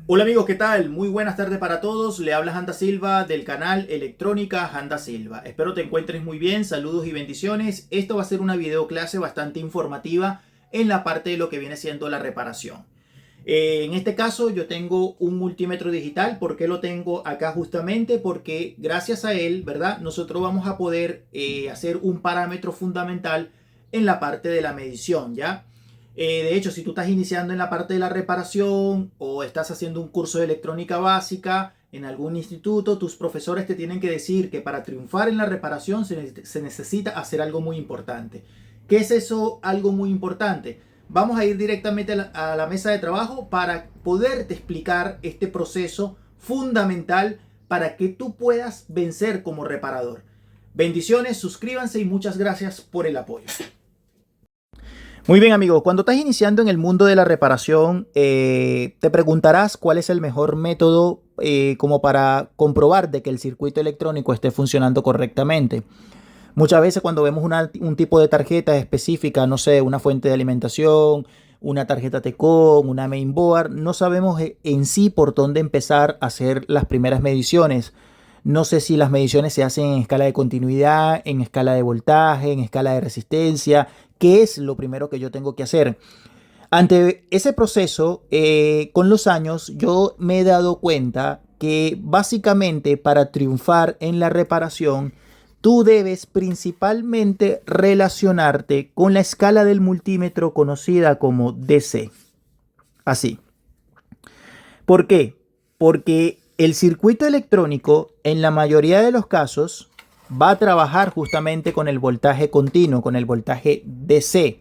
Hola amigos, ¿qué tal? Muy buenas tardes para todos. Le habla Janda Silva del canal Electrónica Janda Silva. Espero te encuentres muy bien. Saludos y bendiciones. Esto va a ser una video clase bastante informativa en la parte de lo que viene siendo la reparación. En este caso yo tengo un multímetro digital. ¿Por qué lo tengo acá? Justamente porque gracias a él, ¿verdad? Nosotros vamos a poder hacer un parámetro fundamental en la parte de la medición, ¿ya? De hecho, si tú estás iniciando en la parte de la reparación o estás haciendo un curso de electrónica básica en algún instituto, tus profesores te tienen que decir que para triunfar en la reparación se necesita hacer algo muy importante. ¿Qué es eso? Algo muy importante. Vamos a ir directamente a la mesa de trabajo para poderte explicar este proceso fundamental para que tú puedas vencer como reparador. Bendiciones, suscríbanse y muchas gracias por el apoyo. Muy bien, amigo. Cuando estás iniciando en el mundo de la reparación, te preguntarás cuál es el mejor método como para comprobar de que el circuito electrónico esté funcionando correctamente. Muchas veces cuando vemos un tipo de tarjeta específica, no sé, una fuente de alimentación, una tarjeta Tecom, una mainboard, no sabemos en sí por dónde empezar a hacer las primeras mediciones. No sé si las mediciones se hacen en escala de continuidad, en escala de voltaje, en escala de resistencia. ¿Qué es lo primero que yo tengo que hacer? Ante ese proceso, con los años, yo me he dado cuenta que básicamente para triunfar en la reparación, tú debes principalmente relacionarte con la escala del multímetro conocida como DC. Así. ¿Por qué? Porque el circuito electrónico, en la mayoría de los casos, va a trabajar justamente con el voltaje continuo, con el voltaje DC.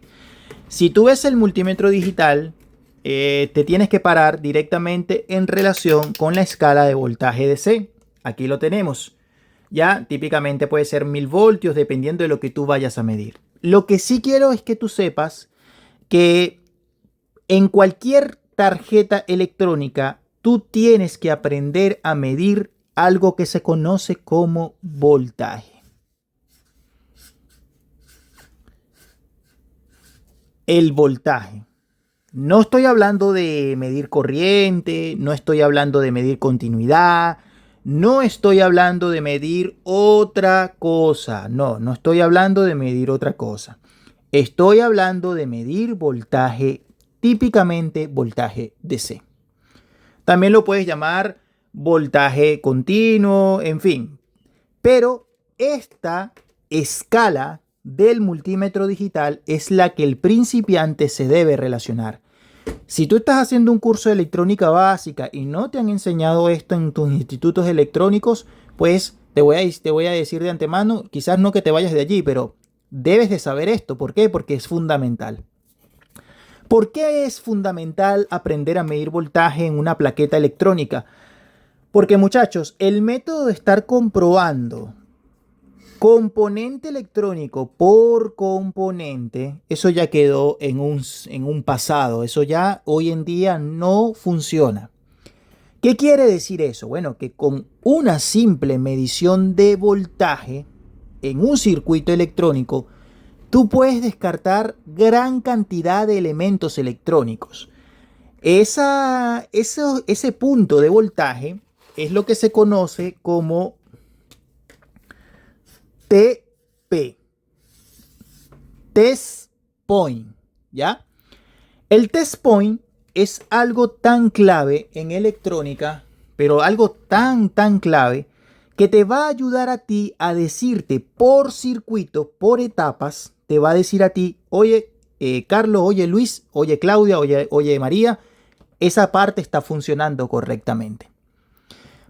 Si tú ves el multímetro digital, te tienes que parar directamente en relación con la escala de voltaje DC. Aquí lo tenemos. Ya típicamente puede ser 1000 voltios dependiendo de lo que tú vayas a medir. Lo que sí quiero es que tú sepas que en cualquier tarjeta electrónica tú tienes que aprender a medir algo que se conoce como voltaje. El voltaje. No estoy hablando de medir corriente, no estoy hablando de medir continuidad, no estoy hablando de medir otra cosa. No, no estoy hablando de medir otra cosa. Estoy hablando de medir voltaje, típicamente voltaje DC. También lo puedes llamar voltaje continuo, en fin. Pero esta escala del multímetro digital es la que el principiante se debe relacionar. Si tú estás haciendo un curso de electrónica básica y no te han enseñado esto en tus institutos electrónicos, pues te voy a decir de antemano, quizás no que te vayas de allí, pero debes de saber esto. ¿Por qué? Porque es fundamental. ¿Por qué es fundamental aprender a medir voltaje en una plaqueta electrónica? Porque muchachos, el método de estar comprobando componente electrónico por componente, eso ya quedó en un pasado, eso ya hoy en día no funciona. ¿Qué quiere decir eso? Bueno, que con una simple medición de voltaje en un circuito electrónico, tú puedes descartar gran cantidad de elementos electrónicos. Ese punto de voltaje es lo que se conoce como TP, Test Point, ¿ya? El Test Point es algo tan clave en electrónica, pero algo tan clave, que te va a ayudar a ti a decirte por circuito, por etapas, te va a decir a ti, oye, Carlos, oye Luis, oye Claudia, oye María, esa parte está funcionando correctamente.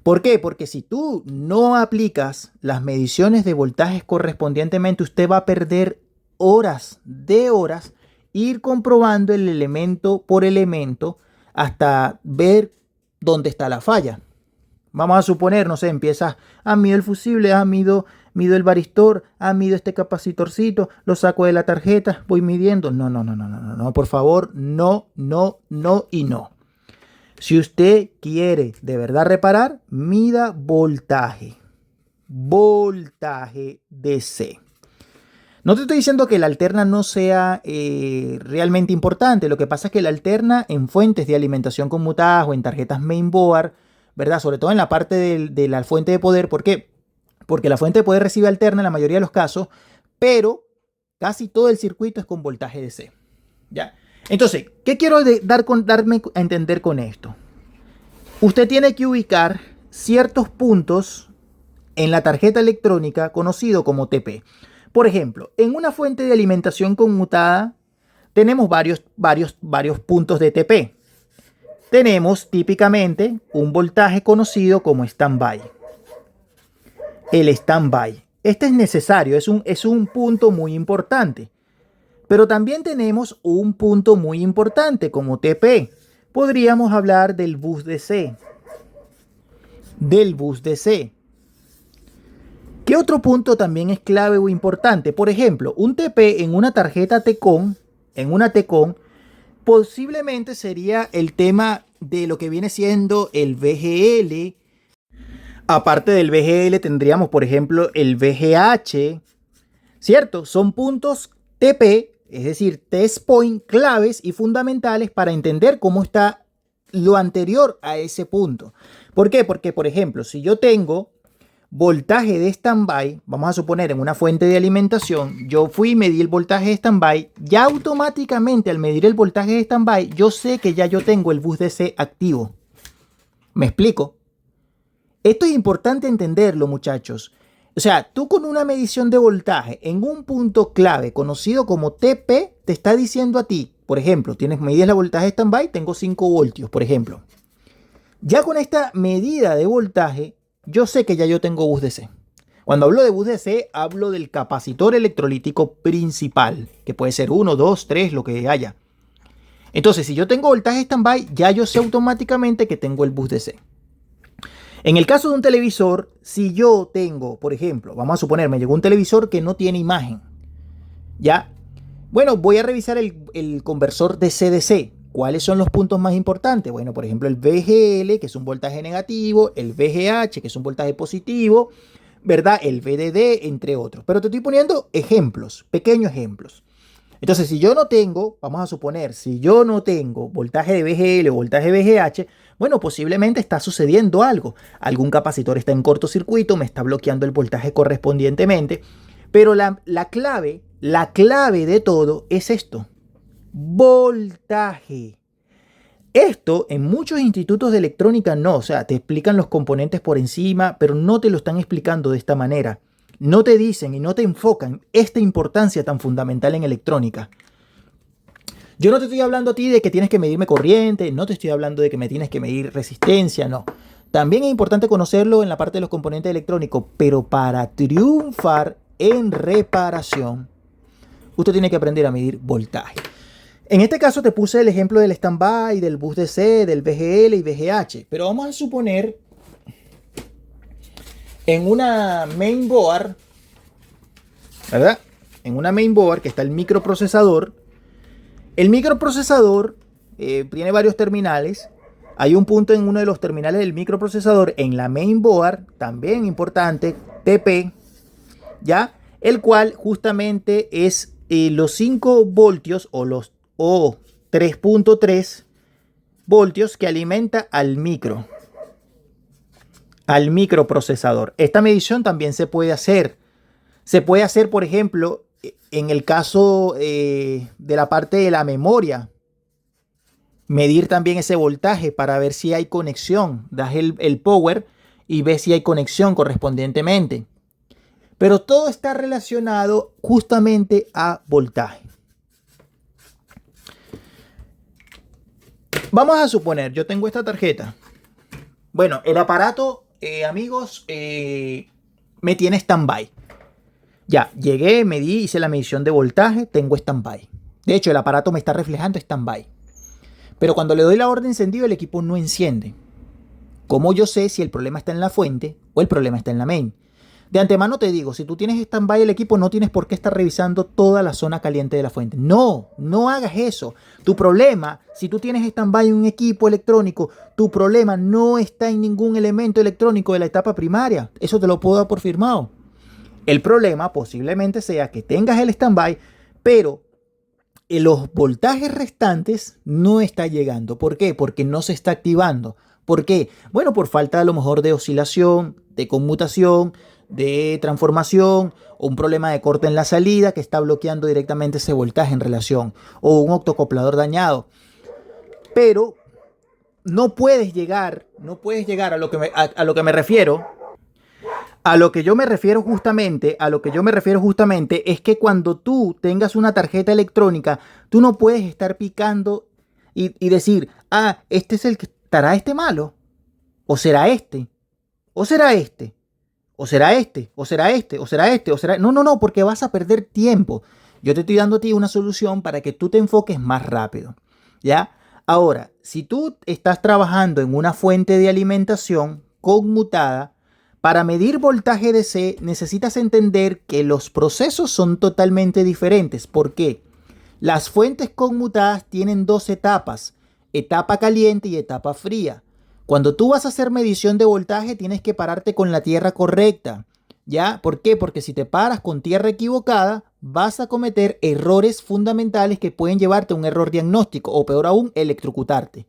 ¿Por qué? Porque si tú no aplicas las mediciones de voltajes correspondientemente, usted va a perder horas de horas ir comprobando el elemento por elemento hasta ver dónde está la falla. Vamos a suponer, no sé, empiezas, mido el fusible, mido el varistor, mido este capacitorcito, lo saco de la tarjeta, voy midiendo. No, no, no, no, no, no, no, por favor, no, no, no y no. Si usted quiere de verdad reparar, mida voltaje. Voltaje DC. No te estoy diciendo que la alterna no sea realmente importante. Lo que pasa es que la alterna en fuentes de alimentación conmutadas o en tarjetas mainboard, ¿verdad? Sobre todo en la parte de la fuente de poder. ¿Por qué? Porque la fuente de poder recibe alterna en la mayoría de los casos, pero casi todo el circuito es con voltaje DC. ¿Ya? Entonces, ¿qué quiero darme a entender con esto? Usted tiene que ubicar ciertos puntos en la tarjeta electrónica conocido como TP. Por ejemplo, en una fuente de alimentación conmutada tenemos varios puntos de TP. Tenemos típicamente un voltaje conocido como standby. El standby. Este es necesario, es un punto muy importante. Pero también tenemos un punto muy importante como TP. Podríamos hablar del bus DC. ¿Qué otro punto también es clave o importante? Por ejemplo, un TP en una tarjeta Tcon, posiblemente sería el tema de lo que viene siendo el VGL. Aparte del VGL tendríamos, por ejemplo, el VGH, ¿cierto? Son puntos TP, es decir, test point claves y fundamentales para entender cómo está lo anterior a ese punto. ¿Por qué? Porque, por ejemplo, si yo tengo voltaje de standby, vamos a suponer en una fuente de alimentación, yo fui y medí el voltaje de standby, ya automáticamente al medir el voltaje de standby, yo sé que ya yo tengo el bus DC activo. ¿Me explico? Esto es importante entenderlo, muchachos. O sea, tú con una medición de voltaje en un punto clave conocido como TP, te está diciendo a ti, por ejemplo, medís la voltaje de standby, tengo 5 voltios, por ejemplo. Ya con esta medida de voltaje, yo sé que ya yo tengo bus DC. Cuando hablo de bus DC, hablo del capacitor electrolítico principal, que puede ser 1, 2, 3, lo que haya. Entonces, si yo tengo voltaje standby, ya yo sé automáticamente que tengo el bus DC. En el caso de un televisor, si yo tengo, por ejemplo, vamos a suponer, me llegó un televisor que no tiene imagen, ¿ya? Bueno, voy a revisar el conversor DC-DC. ¿Cuáles son los puntos más importantes? Bueno, por ejemplo, el VGL, que es un voltaje negativo, el VGH, que es un voltaje positivo, ¿verdad? El VDD, entre otros. Pero te estoy poniendo ejemplos, pequeños ejemplos. Entonces, si yo no tengo, vamos a suponer, si yo no tengo voltaje de VGL o voltaje de VGH, bueno, posiblemente está sucediendo algo. Algún capacitor está en cortocircuito, me está bloqueando el voltaje correspondientemente. Pero la clave de todo es esto. Voltaje. Esto en muchos institutos de electrónica no, o sea, te explican los componentes por encima, pero no te lo están explicando de esta manera. No te dicen y no te enfocan esta importancia tan fundamental en electrónica. Yo no te estoy hablando a ti de que tienes que medirme corriente, no te estoy hablando de que me tienes que medir resistencia, no. También es importante conocerlo en la parte de los componentes electrónicos, pero para triunfar en reparación, usted tiene que aprender a medir voltaje. En este caso te puse el ejemplo del standby, del bus DC, del VGL y VGH, pero vamos a suponer en una mainboard, ¿verdad? En una mainboard que está el microprocesador. El microprocesador tiene varios terminales. Hay un punto en uno de los terminales del microprocesador en la mainboard, también importante, TP, ¿ya? El cual justamente es los 5 voltios o 3.3 voltios que alimenta al microprocesador. Esta medición también se puede hacer. Se puede hacer, por ejemplo, en el caso de la parte de la memoria. Medir también ese voltaje para ver si hay conexión. Das el power y ves si hay conexión correspondientemente. Pero todo está relacionado justamente a voltaje. Vamos a suponer, yo tengo esta tarjeta. Bueno, el aparato, amigos, me tiene standby. Ya, llegué, medí, hice la medición de voltaje, tengo standby. De hecho, el aparato me está reflejando standby. Pero cuando le doy la orden de encendido, el equipo no enciende. ¿Cómo yo sé si el problema está en la fuente o el problema está en la main? De antemano te digo, si tú tienes stand-by el equipo, no tienes por qué estar revisando toda la zona caliente de la fuente. No hagas eso. Tu problema, si tú tienes stand-by en un equipo electrónico, tu problema no está en ningún elemento electrónico de la etapa primaria. Eso te lo puedo dar por firmado. El problema posiblemente sea que tengas el standby, pero los voltajes restantes no está llegando. ¿Por qué? Porque no se está activando. ¿Por qué? Bueno, por falta a lo mejor de oscilación, de conmutación, de transformación, o un problema de corte en la salida que está bloqueando directamente ese voltaje en relación, o un octocoplador dañado. Pero no puedes llegar a lo que me refiero. A lo que yo me refiero justamente es que cuando tú tengas una tarjeta electrónica, tú no puedes estar picando y decir, este es el que estará este malo, o será este, o será este, o será este, o será este, o será este, o será... No, porque vas a perder tiempo. Yo te estoy dando a ti una solución para que tú te enfoques más rápido, ¿ya? Ahora, si tú estás trabajando en una fuente de alimentación conmutada, para medir voltaje DC necesitas entender que los procesos son totalmente diferentes. ¿Por qué? Las fuentes conmutadas tienen dos etapas, etapa caliente y etapa fría. Cuando tú vas a hacer medición de voltaje tienes que pararte con la tierra correcta. ¿Ya? ¿Por qué? Porque si te paras con tierra equivocada vas a cometer errores fundamentales que pueden llevarte a un error diagnóstico o peor aún, electrocutarte.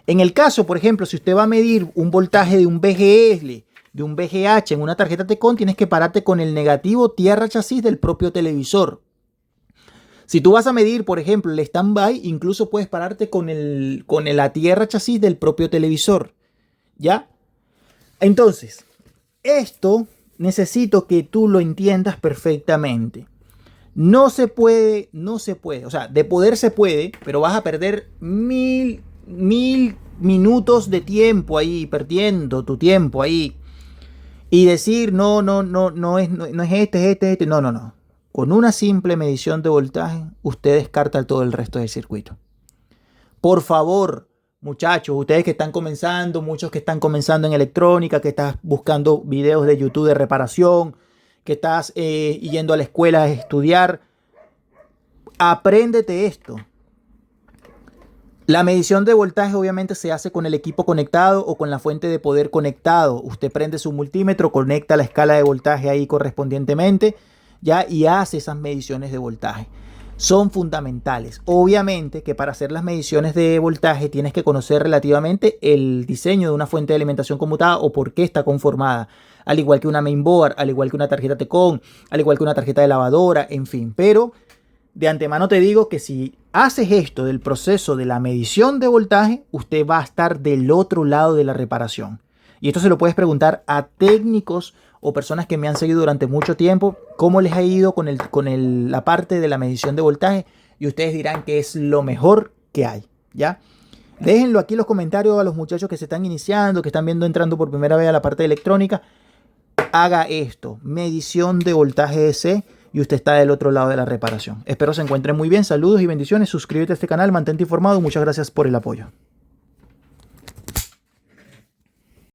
En el caso, por ejemplo, si usted va a medir un voltaje de un VGL, de un VGH en una tarjeta TECON, tienes que pararte con el negativo tierra chasis del propio televisor. Si tú vas a medir, por ejemplo, el standby, incluso puedes pararte con la tierra chasis del propio televisor. ¿Ya? Entonces, esto necesito que tú lo entiendas perfectamente. No se puede. O sea, de poder se puede, pero vas a perder mil minutos de tiempo ahí, perdiendo tu tiempo ahí. Y decir, no es este. No. Con una simple medición de voltaje, usted descarta todo el resto del circuito. Por favor, muchachos, ustedes que están comenzando, muchos que están comenzando en electrónica, que estás buscando videos de YouTube de reparación, que estás yendo a la escuela a estudiar, apréndete esto. La medición de voltaje obviamente se hace con el equipo conectado o con la fuente de poder conectado. Usted prende su multímetro, conecta la escala de voltaje ahí correspondientemente, ¿ya? Y hace esas mediciones de voltaje. Son fundamentales. Obviamente que para hacer las mediciones de voltaje tienes que conocer relativamente el diseño de una fuente de alimentación conmutada o por qué está conformada. Al igual que una mainboard, al igual que una tarjeta TECON, al igual que una tarjeta de lavadora, en fin. Pero de antemano te digo que si haces esto del proceso de la medición de voltaje, usted va a estar del otro lado de la reparación. Y esto se lo puedes preguntar a técnicos o personas que me han seguido durante mucho tiempo, cómo les ha ido con la parte de la medición de voltaje, y ustedes dirán que es lo mejor que hay, ¿ya? Déjenlo aquí en los comentarios a los muchachos que se están iniciando, que están entrando por primera vez a la parte de electrónica. Haga esto, medición de voltaje DC, y usted está del otro lado de la reparación. Espero se encuentren muy bien, saludos y bendiciones, suscríbete a este canal, mantente informado, muchas gracias por el apoyo.